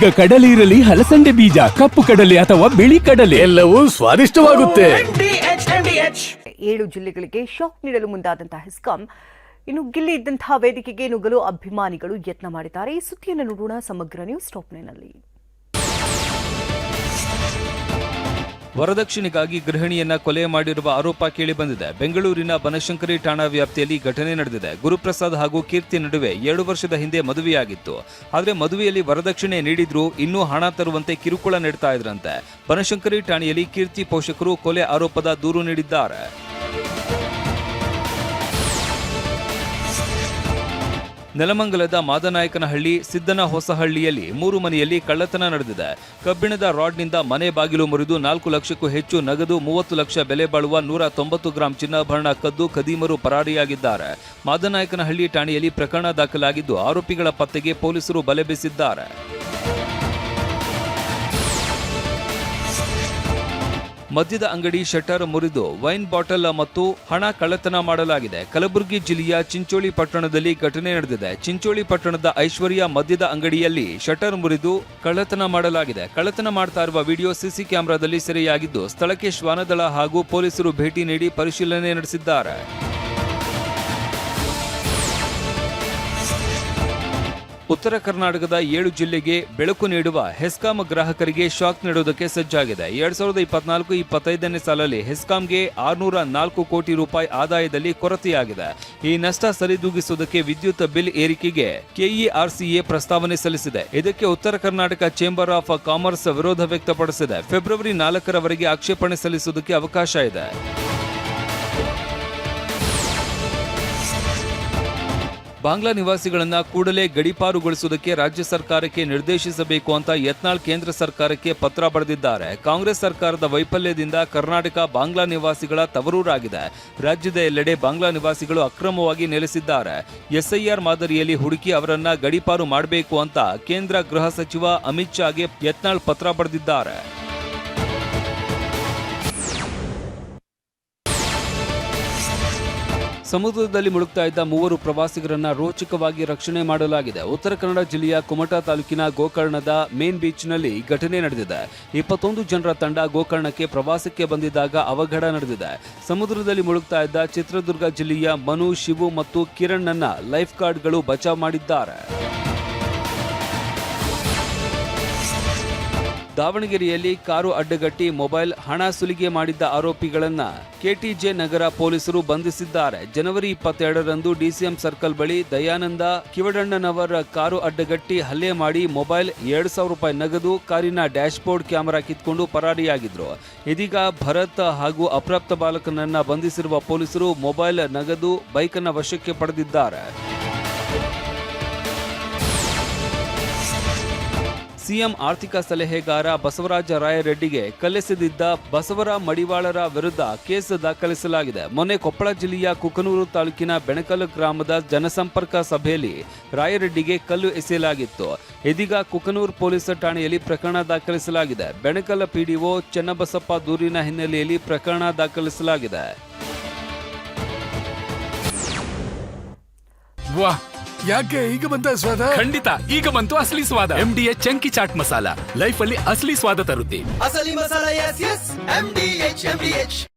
ಈಗ ಕಡಲೆ ಇರಲಿ, ಹಲಸಂಡೆ ಬೀಜ, ಕಪ್ಪು ಕಡಲೆ ಅಥವಾ ಬಿಳಿ ಕಡಲೆ, ಎಲ್ಲವೂ ಸ್ವಾದಿಷ್ಟವಾಗುತ್ತೆ. 7 ಜಿಲ್ಲೆಗಳಿಗೆ ಶಾಕ್ ನೀಡಲು ಮುಂದಾದಂತಹ ಹೆಸ್ಕಾಂ ಇನ್ನು ಗಿಲ್ಲಿ ಇದ್ದಂತಹ ವೇದಿಕೆಗೆ ನುಗ್ಗಲು ಅಭಿಮಾನಿಗಳು ಯತ್ನ ಮಾಡಿದ್ದಾರೆ. ಈ ಸುದ್ದಿಯನ್ನು ನೋಡೋಣ ಸಮಗ್ರ ನ್ಯೂಸ್ ಟಾಪ್ 9ನಲ್ಲಿ. ವರದಕ್ಷಿಣೆಗಾಗಿ ಗೃಹಿಣಿಯನ್ನ ಕೊಲೆ ಮಾಡಿರುವ ಆರೋಪ ಕೇಳಿಬಂದಿದೆ. ಬೆಂಗಳೂರಿನ ಬನಶಂಕರಿ ಠಾಣಾ ವ್ಯಾಪ್ತಿಯಲ್ಲಿ ಘಟನೆ ನಡೆದಿದೆ. ಗುರುಪ್ರಸಾದ್ ಹಾಗೂ ಕೀರ್ತಿ ನಡುವೆ 7 ವರ್ಷದ ಹಿಂದೆ ಮದುವೆಯಾಗಿತ್ತು. ಆದರೆ ಮದುವೆಯಲ್ಲಿ ವರದಕ್ಷಿಣೆ ನೀಡಿದ್ರು ಇನ್ನೂ ಹಣ ತರುವಂತೆ ಕಿರುಕುಳ ನೀಡ್ತಾ ಇದ್ರಂತೆ. ಬನಶಂಕರಿ ಠಾಣೆಯಲ್ಲಿ ಕೀರ್ತಿ ಪೋಷಕರು ಕೊಲೆ ಆರೋಪದ ದೂರು ನೀಡಿದ್ದಾರೆ. ನೆಲಮಂಗಲದ ಮಾದನಾಯಕನಹಳ್ಳಿ ಸಿದ್ದನ ಹೊಸಹಳ್ಳಿಯಲ್ಲಿ 3 ಮನೆಯಲ್ಲಿ ಕಳ್ಳತನ ನಡೆದಿದೆ. ಕಬ್ಬಿಣದ ರಾಡ್ನಿಂದ ಮನೆ ಬಾಗಿಲು ಮುರಿದು 4 ಲಕ್ಷಕ್ಕೂ ಹೆಚ್ಚು ನಗದು, 30 ಲಕ್ಷ ಬೆಲೆ ಬಾಳುವ 190 ಗ್ರಾಂ ಚಿನ್ನಾಭರಣ ಕದ್ದು ಖದೀಮರು ಪರಾರಿಯಾಗಿದ್ದಾರೆ. ಮಾದನಾಯಕನಹಳ್ಳಿ ಠಾಣೆಯಲ್ಲಿ ಪ್ರಕರಣ ದಾಖಲಾಗಿದ್ದು ಆರೋಪಿಗಳ ಪತ್ತೆಗೆ ಪೊಲೀಸರು ಬಲೆ ಬೀಸಿದ್ದಾರೆ. ಮದ್ಯದ ಅಂಗಡಿ ಶಟರ್ ಮುರಿದು ವೈನ್ ಬಾಟಲ್ ಮತ್ತು ಹಣ ಕಳ್ಳತನ ಮಾಡಲಾಗಿದೆ. ಕಲಬುರಗಿ ಜಿಲ್ಲೆಯ ಚಿಂಚೋಳಿ ಪಟ್ಟಣದಲ್ಲಿ ಘಟನೆ ನಡೆದಿದೆ. ಚಿಂಚೋಳಿ ಪಟ್ಟಣದ ಐಶ್ವರ್ಯ ಮದ್ಯದ ಅಂಗಡಿಯಲ್ಲಿ ಶಟರ್ ಮುರಿದು ಕಳ್ಳತನ ಮಾಡಲಾಗಿದೆ. ಕಳ್ಳತನ ಮಾಡ್ತಾ ಇರುವ ವಿಡಿಯೋ ಸಿಸಿ ಕ್ಯಾಮೆರಾದಲ್ಲಿ ಸೆರೆಯಾಗಿದ್ದು ಸ್ಥಳಕ್ಕೆ ಶ್ವಾನದಳ ಹಾಗೂ ಪೊಲೀಸರು ಭೇಟಿ ನೀಡಿ ಪರಿಶೀಲನೆ ನಡೆಸಿದ್ದಾರೆ. ಉತ್ತರ ಕರ್ನಾಟಕದ 7 ಜಿಲ್ಲೆಗೆ ಬೆಳಕು ನೀಡುವ ಹೆಸ್ಕಾಂ ಗ್ರಾಹಕರಿಗೆ ಶಾಕ್ ನೀಡುವುದಕ್ಕೆ ಸಜ್ಜಾಗಿದೆ. 2024-25ನೇ ಸಾಲಲ್ಲಿ ಹೆಸ್ಕಾಂಗೆ 604 ಕೋಟಿ ರೂಪಾಯಿ ಆದಾಯದಲ್ಲಿ ಕೊರತೆಯಾಗಿದೆ. ಈ ನಷ್ಟ ಸರಿದೂಗಿಸುವುದಕ್ಕೆ ವಿದ್ಯುತ್ ಬಿಲ್ ಏರಿಕೆಗೆ ಕೆಇಆರ್ಸಿಎ ಪ್ರಸ್ತಾವನೆ ಸಲ್ಲಿಸಿದೆ. ಇದಕ್ಕೆ ಉತ್ತರ ಕರ್ನಾಟಕ ಚೇಂಬರ್ ಆಫ್ ಕಾಮರ್ಸ್ ವಿರೋಧ ವ್ಯಕ್ತಪಡಿಸಿದೆ. ಫೆಬ್ರವರಿ 4ರವರೆಗೆ ಆಕ್ಷೇಪಣೆ ಸಲ್ಲಿಸುವುದಕ್ಕೆ ಅವಕಾಶ ಇದೆ. ಬಾಂಗ್ಲಾ ನಿವಾಸಿಗಳನ್ನ ಕೂಡಲೇ ಗಡೀಪಾರುಗೊಳಿಸುವುದಕ್ಕೆ ರಾಜ್ಯ ಸರ್ಕಾರಕ್ಕೆ ನಿರ್ದೇಶಿಸಬೇಕು ಅಂತ ಯತ್ನಾಳ್ ಕೇಂದ್ರ ಸರ್ಕಾರಕ್ಕೆ ಪತ್ರ ಬರೆದಿದ್ದಾರೆ. ಕಾಂಗ್ರೆಸ್ ಸರ್ಕಾರದ ವೈಫಲ್ಯದಿಂದ ಕರ್ನಾಟಕ ಬಾಂಗ್ಲಾ ನಿವಾಸಿಗಳ ತವರೂರಾಗಿದೆ. ರಾಜ್ಯದ ಎಲ್ಲೆಡೆ ಬಾಂಗ್ಲಾ ನಿವಾಸಿಗಳು ಅಕ್ರಮವಾಗಿ ನೆಲೆಸಿದ್ದಾರೆ. ಎಸ್ಐಆರ್ ಮಾದರಿಯಲ್ಲಿ ಹುಡುಕಿ ಅವರನ್ನ ಗಡೀಪಾರು ಮಾಡಬೇಕು ಅಂತ ಕೇಂದ್ರ ಗೃಹ ಸಚಿವ ಅಮಿತ್ ಶಾಗೆ ಯತ್ನಾಳ್ ಪತ್ರ ಬರೆದಿದ್ದಾರೆ. ಸಮುದ್ರದಲ್ಲಿ ಮುಳುಗ್ತಾ ಇದ್ದ 3 ಪ್ರವಾಸಿಗರನ್ನ ರೋಚಕವಾಗಿ ರಕ್ಷಣೆ ಮಾಡಲಾಗಿದೆ. ಉತ್ತರ ಕನ್ನಡ ಜಿಲ್ಲೆಯ ಕುಮಟಾ ತಾಲೂಕಿನ ಗೋಕರ್ಣದ ಮೇನ್ ಬೀಚ್ನಲ್ಲಿ ಘಟನೆ ನಡೆದಿದೆ. 21 ಜನರ ತಂಡ ಗೋಕರ್ಣಕ್ಕೆ ಪ್ರವಾಸಕ್ಕೆ ಬಂದಿದ್ದಾಗ ಅವಘಡ ನಡೆದಿದೆ. ಸಮುದ್ರದಲ್ಲಿ ಮುಳುಗ್ತಾ ಇದ್ದ ಚಿತ್ರದುರ್ಗ ಜಿಲ್ಲೆಯ ಮನು, ಶಿವು ಮತ್ತು ಕಿರಣ್ ನನ್ನ ಲೈಫ್ ಗಾರ್ಡ್ಗಳು ಬಚಾವ್ ಮಾಡಿದ್ದಾರೆ. ದಾವಣಗೆರೆಯಲ್ಲಿ ಕಾರು ಅಡ್ಡಗಟ್ಟಿ ಮೊಬೈಲ್ ಹಣ ಸುಲಿಗೆ ಮಾಡಿದ್ದ ಆರೋಪಿಗಳನ್ನ ಕೆಟಿಜೆ ನಗರ ಪೊಲೀಸರು ಬಂಧಿಸಿದ್ದಾರೆ. ಜನವರಿ 22ರಂದು ಡಿಸಿಎಂ ಸರ್ಕಲ್ ಬಳಿ ದಯಾನಂದ ಕಿವಡಣ್ಣನವರ ಕಾರು ಅಡ್ಡಗಟ್ಟಿ ಹಲ್ಲೆ ಮಾಡಿ ಮೊಬೈಲ್, 2,000 ರೂಪಾಯಿ ನಗದು, ಕಾರಿನ ಡ್ಯಾಶ್ ಬೋರ್ಡ್ ಕ್ಯಾಮೆರಾ ಕಿತ್ಕೊಂಡು ಪರಾರಿಯಾಗಿದ್ರು. ಇದೀಗ ಭರತ್ ಹಾಗೂ ಅಪ್ರಾಪ್ತ ಬಾಲಕನನ್ನ ಬಂಧಿಸಿರುವ ಪೊಲೀಸರು ಮೊಬೈಲ್, ನಗದು, ಬೈಕನ್ನ ವಶಕ್ಕೆ ಪಡೆದಿದ್ದಾರೆ. ಸಿಎಂ ಆರ್ಥಿಕ ಸಲಹೆಗಾರ ಬಸವರಾಜ ರಾಯರೆಡ್ಡಿಗೆ ಕಲ್ಲೆಸೆದಿದ್ದ ಬಸವರ ಮಡಿವಾಳರ ವಿರುದ್ಧ ಕೇಸ್ ದಾಖಲಿಸಲಾಗಿದೆ. ಮೊನ್ನೆ ಕೊಪ್ಪಳ ಜಿಲ್ಲೆಯ ಕುಕನೂರು ತಾಲೂಕಿನ ಬೆಣಕಲ್ ಗ್ರಾಮದ ಜನಸಂಪರ್ಕ ಸಭೆಯಲ್ಲಿ ರಾಯರೆಡ್ಡಿಗೆ ಕಲ್ಲು ಎಸೆಯಲಾಗಿತ್ತು. ಇದೀಗ ಕುಕನೂರು ಪೊಲೀಸ್ ಠಾಣೆಯಲ್ಲಿ ಪ್ರಕರಣ ದಾಖಲಿಸಲಾಗಿದೆ. ಬೆಣಕಲ್ ಪಿಡಿಒ ಚೆನ್ನಬಸಪ್ಪ ದೂರಿನ ಹಿನ್ನೆಲೆಯಲ್ಲಿ ಪ್ರಕರಣ ದಾಖಲಿಸಲಾಗಿದೆ. ಯಾಕೆ ಈಗ ಬಂತ ಸ್ವಾದ? ಖಂಡಿತ ಈಗ ಬಂತು ಅಸಲಿ ಸ್ವಾದ. MDH chunky chaat masala life ಅಲ್ಲಿ ಅಸಲಿ ಸ್ವಾದ ತರುತ್ತೆ. ಅಸಲಿ ಮಸಾಲ, ಎಸ್ ಎಸ್ MDH.